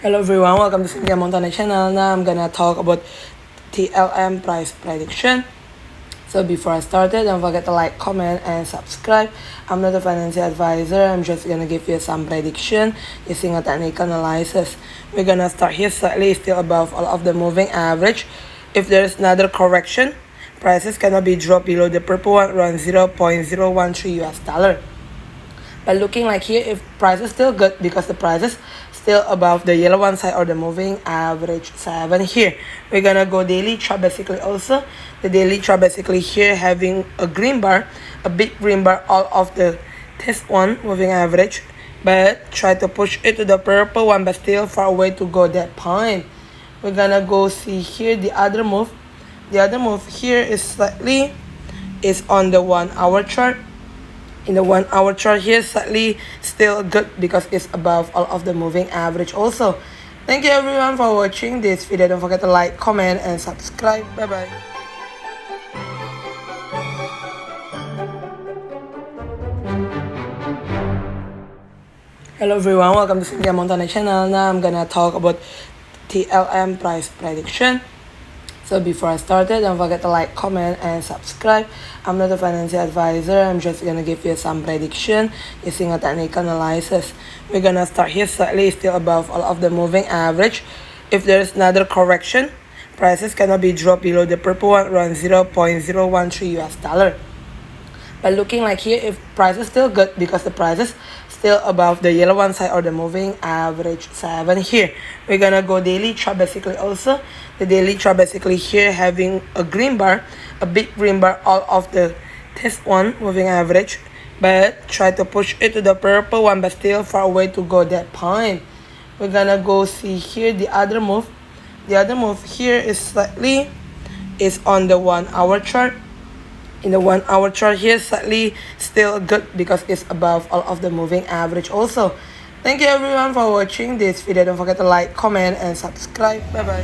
Hello everyone, welcome to Cynthia Montana channel. Now I'm gonna talk about TLM price prediction. So before I started, don't forget to like, comment, and subscribe. I'm not a financial advisor. I'm just gonna give you some prediction using a technical analysis. We're gonna start here slightly still above all of the moving average. If there's another correction, prices cannot be dropped below the purple one around 0.013 US dollar. But looking like here, if price is still good because the price is still above the yellow one side or the moving average 7 here. We're gonna go daily chart basically also. The daily chart basically here having a green bar, a big green bar all of the this one moving average, but try to push it to the purple one, but still far away to go that point. We're gonna go see here the other move. The other move here is slightly is on the 1 hour chart. In the 1 hour chart here, slightly still good because it's above all of the moving average also. Thank you everyone for watching this video. Don't forget to like, comment, and subscribe. Bye bye. Hello everyone, welcome to Cynthia Montana channel. Now I'm gonna talk about TLM price prediction. So before I started, don't forget to like, comment, and subscribe. I'm not a financial advisor. I'm just gonna give you some prediction using a technical analysis. We're gonna start here slightly still above all of the moving average. If there's another correction, prices cannot be dropped below the purple one around 0.013 US dollar. But looking like here, if price is still good because the price is still above the yellow one side or the moving average 7 here. We're gonna go daily chart basically also. The daily chart basically here having a green bar, a big green bar all of the this one moving average, but try to push it to the purple one, but still far away to go that point. We're gonna go see here the other move. The other move here is slightly is on the 1 hour chart. In the 1 hour chart here, slightly still good because it's above all of the moving average also. Thank you everyone for watching this video. Don't forget to like, comment, and subscribe. Bye bye.